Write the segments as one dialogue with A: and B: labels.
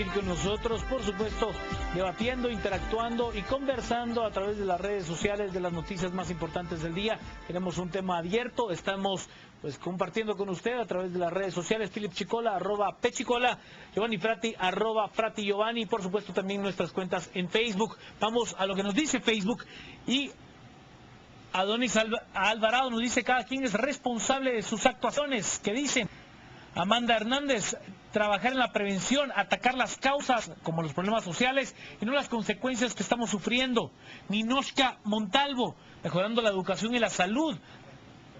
A: compartir con nosotros, por supuesto, debatiendo, interactuando y conversando a través de las redes sociales de las noticias más importantes del día. Tenemos un tema abierto, estamos compartiendo con usted a través de las redes sociales. Philip Chicola, @Pechicola, Giovanni Frati, @Frati Giovanni, por supuesto también nuestras cuentas en Facebook. Vamos a lo que nos dice Facebook y Adonis Alvarado nos dice: cada quien es responsable de sus actuaciones. ¿Qué dicen? Amanda Hernández: trabajar en la prevención, atacar las causas como los problemas sociales y no las consecuencias que estamos sufriendo. Ninoshka Montalvo: mejorando la educación y la salud,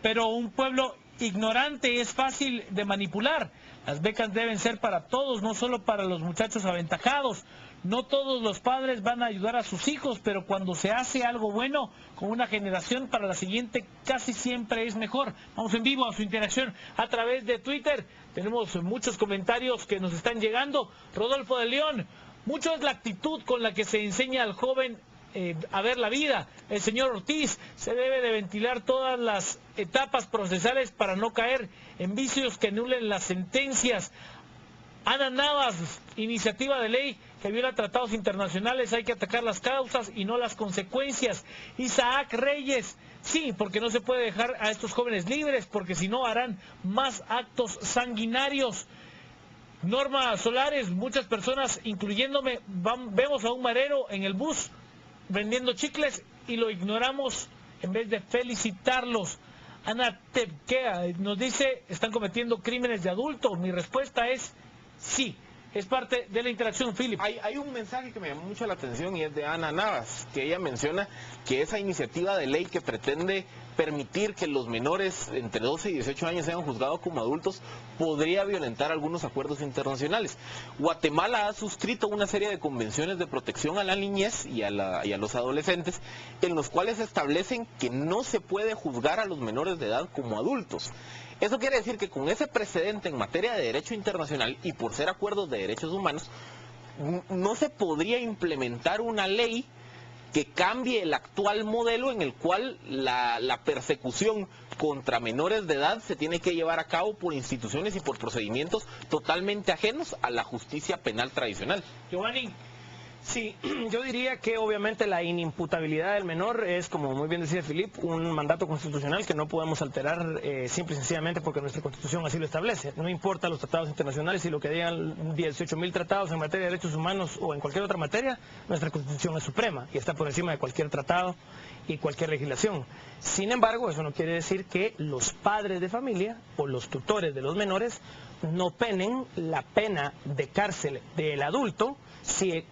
A: pero un pueblo ignorante es fácil de manipular. Las becas deben ser para todos, no solo para los muchachos aventajados. No todos los padres van a ayudar a sus hijos, pero cuando se hace algo bueno con una generación, para la siguiente casi siempre es mejor. Vamos en vivo a su interacción a través de Twitter. Tenemos muchos comentarios que nos están llegando. Rodolfo de León: mucho es la actitud con la que se enseña al joven a ver la vida. El señor Ortiz: se debe de ventilar todas las etapas procesales para no caer en vicios que anulen las sentencias. Ana Navas: iniciativa de ley que viola tratados internacionales, hay que atacar las causas y no las consecuencias. Isaac Reyes: sí, porque no se puede dejar a estos jóvenes libres, porque si no harán más actos sanguinarios. Norma Solares: muchas personas, incluyéndome, vemos a un marero en el bus vendiendo chicles y lo ignoramos en vez de felicitarlos. Ana Tepkea nos dice: están cometiendo crímenes de adulto. Mi respuesta es sí. Es parte de la interacción, Philip.
B: Hay un mensaje que me llamó mucho la atención y es de Ana Navas, que ella menciona que esa iniciativa de ley que pretende permitir que los menores entre 12 y 18 años sean juzgados como adultos podría violentar algunos acuerdos internacionales. Guatemala ha suscrito una serie de convenciones de protección a la niñez y a los adolescentes, en los cuales establecen que no se puede juzgar a los menores de edad como adultos. Eso quiere decir que con ese precedente en materia de derecho internacional y por ser acuerdos de derechos humanos, no se podría implementar una ley que cambie el actual modelo en el cual la persecución contra menores de edad se tiene que llevar a cabo por instituciones y por procedimientos totalmente ajenos a la justicia penal tradicional.
A: Giovanni.
C: Sí, yo diría que obviamente la inimputabilidad del menor es, como muy bien decía Philip, un mandato constitucional que no podemos alterar simple y sencillamente porque nuestra Constitución así lo establece. No importa los tratados internacionales y lo que digan 18.000 tratados en materia de derechos humanos o en cualquier otra materia, nuestra Constitución es suprema y está por encima de cualquier tratado y cualquier legislación. Sin embargo, eso no quiere decir que los padres de familia o los tutores de los menores no penen la pena de cárcel del adulto,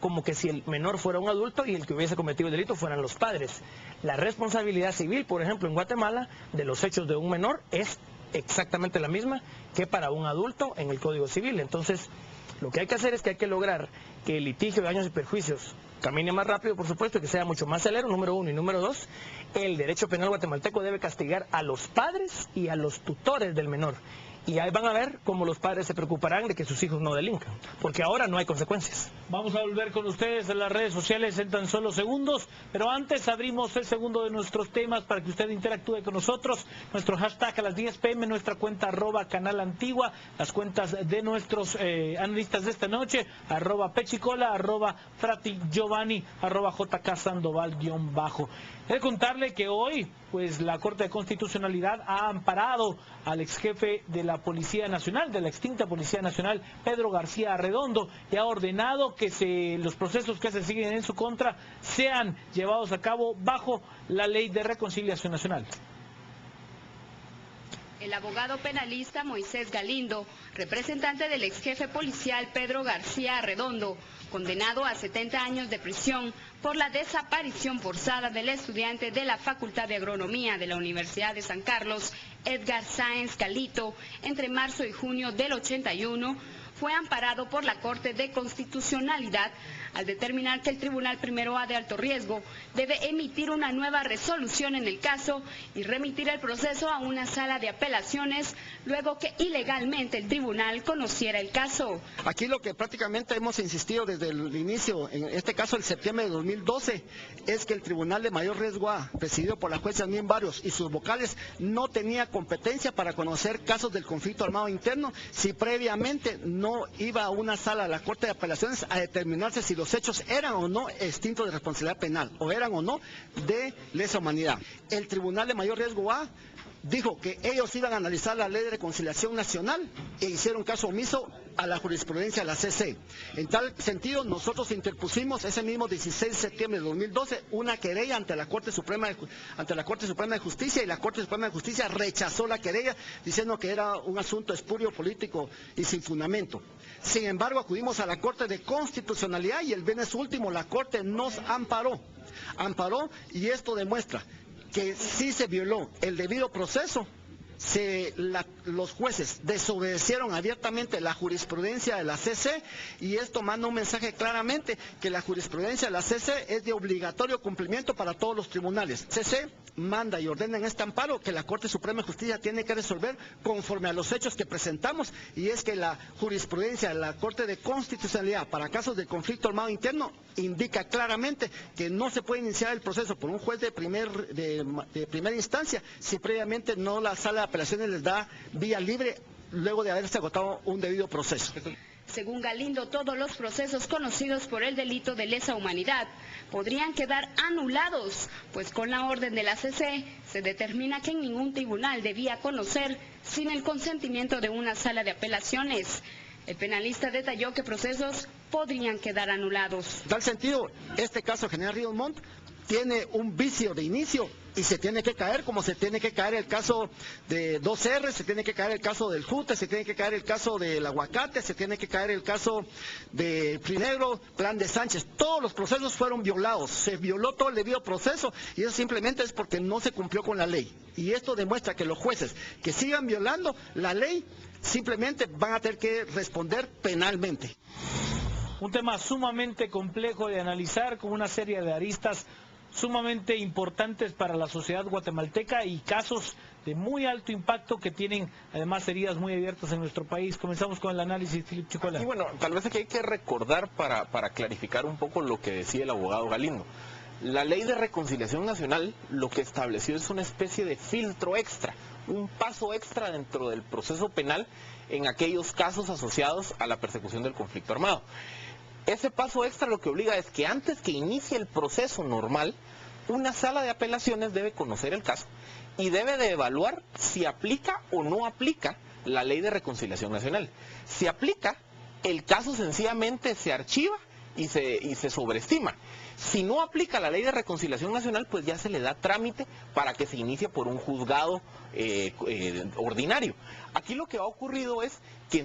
C: como que si el menor fuera un adulto y el que hubiese cometido el delito fueran los padres. La responsabilidad civil, por ejemplo, en Guatemala, de los hechos de un menor es exactamente la misma que para un adulto en el Código Civil. Entonces, lo que hay que hacer es que hay que lograr que el litigio de daños y perjuicios camine más rápido, por supuesto, que sea mucho más celero, número uno. Y número dos, el derecho penal guatemalteco debe castigar a los padres y a los tutores del menor. Y ahí van a ver cómo los padres se preocuparán de que sus hijos no delincan, porque ahora no hay consecuencias.
A: Vamos a volver con ustedes en las redes sociales en tan solo segundos, pero antes abrimos el segundo de nuestros temas para que usted interactúe con nosotros. Nuestro hashtag a las 10 p.m, nuestra cuenta @Canal Antigua, las cuentas de nuestros analistas de esta noche, @Pechicola, @Frati Giovanni, @JK Sandoval _. He de contarle que hoy, la Corte de Constitucionalidad ha amparado al ex jefe de la Policía Nacional, de la extinta Policía Nacional, Pedro García Arredondo, y ha ordenado que los procesos que se siguen en su contra sean llevados a cabo bajo la Ley de Reconciliación Nacional.
D: El abogado penalista Moisés Galindo, representante del ex jefe policial Pedro García Arredondo, condenado a 70 años de prisión por la desaparición forzada del estudiante de la Facultad de Agronomía de la Universidad de San Carlos, Edgar Sáenz Calito, entre marzo y junio del 81, fue amparado por la Corte de Constitucionalidad al determinar que el Tribunal Primero A de alto riesgo debe emitir una nueva resolución en el caso y remitir el proceso a una sala de apelaciones luego que ilegalmente el tribunal conociera el caso.
E: Aquí lo que prácticamente hemos insistido desde el inicio, en este caso el septiembre de 2012, es que el Tribunal de Mayor Riesgo A, presidido por la jueza Yasmín Barrios y sus vocales, no tenía competencia para conocer casos del conflicto armado interno si previamente no no iba a una sala a la Corte de Apelaciones a determinarse si los hechos eran o no extintos de responsabilidad penal, o eran o no de lesa humanidad. El Tribunal de Mayor Riesgo A dijo que ellos iban a analizar la Ley de Reconciliación Nacional e hicieron caso omiso a la jurisprudencia de la CC. En tal sentido, nosotros interpusimos ese mismo 16 de septiembre de 2012 una querella ante la Corte Suprema de Justicia, y la Corte Suprema de Justicia rechazó la querella diciendo que era un asunto espurio, político y sin fundamento. Sin embargo, acudimos a la Corte de Constitucionalidad y el viernes último la Corte nos amparó, y esto demuestra que sí se violó el debido proceso. Los jueces desobedecieron abiertamente la jurisprudencia de la CC, y esto manda un mensaje claramente que la jurisprudencia de la CC es de obligatorio cumplimiento para todos los tribunales. CC manda y ordena en este amparo que la Corte Suprema de Justicia tiene que resolver conforme a los hechos que presentamos, y es que la jurisprudencia de la Corte de Constitucionalidad para casos de conflicto armado interno indica claramente que no se puede iniciar el proceso por un juez de primera instancia si previamente no la sala de apelaciones les da vía libre luego de haberse agotado un debido proceso.
D: Según Galindo, todos los procesos conocidos por el delito de lesa humanidad podrían quedar anulados, pues con la orden de la CC se determina que en ningún tribunal debía conocer sin el consentimiento de una sala de apelaciones. El penalista detalló que procesos podrían quedar anulados.
E: En tal sentido, este caso General Ríos Montt tiene un vicio de inicio y se tiene que caer, como se tiene que caer el caso de 2R, se tiene que caer el caso del Jute, se tiene que caer el caso del Aguacate, se tiene que caer el caso de Prinegro, Plan de Sánchez. Todos los procesos fueron violados, se violó todo el debido proceso, y eso simplemente es porque no se cumplió con la ley. Y esto demuestra que los jueces que sigan violando la ley simplemente van a tener que responder penalmente.
A: Un tema sumamente complejo de analizar, con una serie de aristas sumamente importantes para la sociedad guatemalteca y casos de muy alto impacto que tienen además heridas muy abiertas en nuestro país. Comenzamos con el análisis, Philip Chicola.
B: Y bueno, tal vez aquí hay que recordar para clarificar un poco lo que decía el abogado Galindo. La Ley de Reconciliación Nacional lo que estableció es una especie de filtro extra, un paso extra dentro del proceso penal en aquellos casos asociados a la persecución del conflicto armado. Ese paso extra lo que obliga es que antes que inicie el proceso normal, una sala de apelaciones debe conocer el caso y debe de evaluar si aplica o no aplica la Ley de Reconciliación Nacional. Si aplica, el caso sencillamente se archiva y se sobreestima. Si no aplica la Ley de Reconciliación Nacional, pues ya se le da trámite para que se inicie por un juzgado ordinario. Aquí lo que ha ocurrido es que en